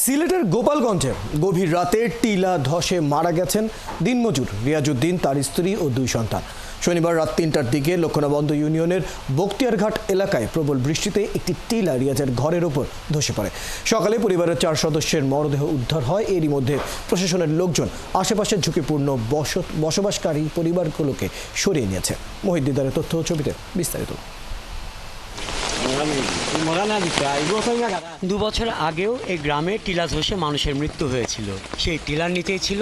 সিলেটের গোপালগঞ্জে গভীর রাতে টিলা ধসে মারা গেছেন দিনমজুর রিয়াজউদ্দিন, তার স্ত্রী ও দুই সন্তান। শনিবার রাত ৩টার দিকে লক্ষণাবন্ধ ইউনিয়নের বখতিয়ারঘাট এলাকায় প্রবল বৃষ্টিতে একটি টিলা রিয়াজের ঘরের ওপর ধসে পড়ে। সকালে পরিবারের 4 সদস্যের মরদেহ উদ্ধার হয়। এরই মধ্যে প্রশাসনের লোকজন আশেপাশের ঝুঁকিপূর্ণ বসবাসকারী পরিবারগুলোকে সরিয়ে নিয়েছে। মহিদ্দিদারের তথ্য ও ছবিতে বিস্তারিত। 2 বছর আগেও এই গ্রামে টিলা ধসে মানুষের মৃত্যু হয়েছিল। সেই টিলার নিচেই ছিল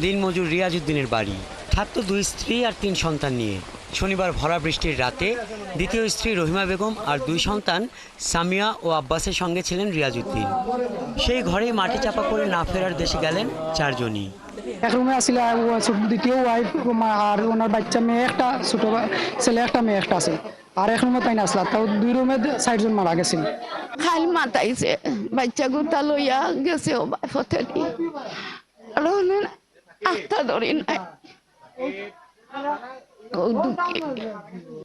দিনমজুর রিয়াজউদ্দিনের বাড়ি। থাকতো 2 স্ত্রী আর 3 সন্তান নিয়ে। শনিবার ভরা বৃষ্টির রাতে দ্বিতীয় স্ত্রী রহিমা বেগম আর 2 সন্তান সামিয়া ও আব্বাসের সঙ্গে ছিলেন রিয়াজউদ্দিন। সেই ঘরেই মাটি চাপা পড়ে না ফেরার দেশে গেলেন 4 জনই। এক রুমে আসলে দ্বিতীয় ওয়াইফ আর ওনার বাচ্চা মেয়ে একটা, ছোট ছেলে একটা, মেয়ে একটা আছে। আর এক রুমে তাই না আসলা, তাও 2 রুমে 4 জন মারা গেছিল। খাইল মাতাইছে, বাচ্চা গুতা লইয়া গেছে ও বাফতে দি আর আত্মা ধরি নাই।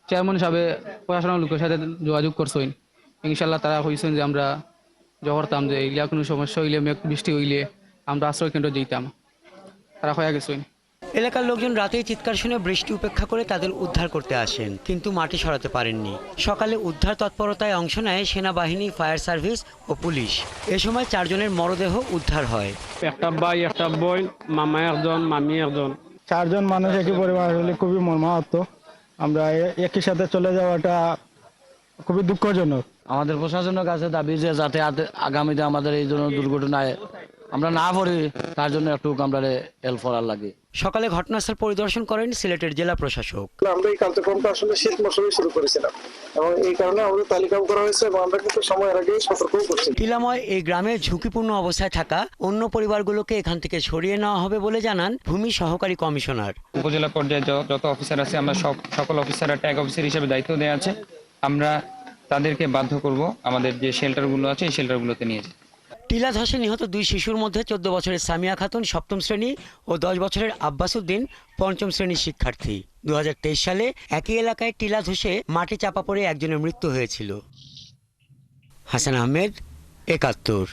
চেয়ারম্যান সাহেব প্রশাসনের লোকের সাথে যোগাযোগ করছেন। ইনশাল্লাহ তারা কইছেন যে আমরা জহরতাম যে এগুলা কোনো সমস্যা হইলে, বৃষ্টি হইলে আমরা আশ্রয় কেন্দ্র যেতাম। তারা হয়ে গেছেন। এলাকার লোকজন রাতেই চিৎকার শুনে বৃষ্টি উপেক্ষা করে তাদের উদ্ধার করতে আসেন, কিন্তু মাটি সরাতে পারেননি। সকালে উদ্ধার তৎপরতায় অংশ নেয় সেনাবাহিনী, ফায়ার সার্ভিস ও পুলিশ। এ সময় 4 জনের মরদেহ উদ্ধার হয়। একটা ভাই, একটা বোন, মামা একজন, মামি একজন। 4 জন মানুষ একই পরিবার হলে খুবই মর্মাহত। আমরা একই সাথে চলে যাওয়াটা খুবই দুঃখজনক। আমাদের প্রশাসনের কাছে দাবি যে যাতে আগামীতে আমাদের এই ধরনের দুর্ঘটনায় আমরা না পড়ি, তার জন্য একটু আমরা হেল্প করার লাগে। সকালে ঘটনাস্থল পরিদর্শন করেন সিলেটের জেলা প্রশাসক। আমরা এই কার্যক্রমটা আসলে শীত মৌসুমে শুরু করেছিলাম এবং এই কারণে আমাদের তালিকাও করা হয়েছে এবং আমরা কিন্তু সময়ের আগে সতর্কও করছি। টিলাময় এই গ্রামে ঝুঁকিপূর্ণ অবস্থায় থাকা অন্য পরিবারগুলোকে এখান থেকে সরিয়ে নেওয়া হবে বলে জানান ভূমি সহকারী কমিশনার। উপজেলা পর্যায়ে যত অফিসার আছে, আমরা সকল অফিসাররা ট্যাগ অফিসার হিসেবে দায়িত্ব দেওয়া আছে। আমরা তাদেরকে বাধ্য করব আমাদের যে শেল্টারগুলো আছে এই শেল্টারগুলোতে নিয়ে যেতে। টিলা ধসে নিহত 2 শিশুর মধ্যে 14 বছরের সামিয়া খাতুন 7ম শ্রেণী ও 10 বছরের আব্বাসউদ্দিন 5ম শ্রেণীর শিক্ষার্থী। 2023 সালে একই এলাকায় টিলা ধসে মাটি চাপা পড়ে একজনের মৃত্যু হয়েছিল। হাসান আহমেদ, 71।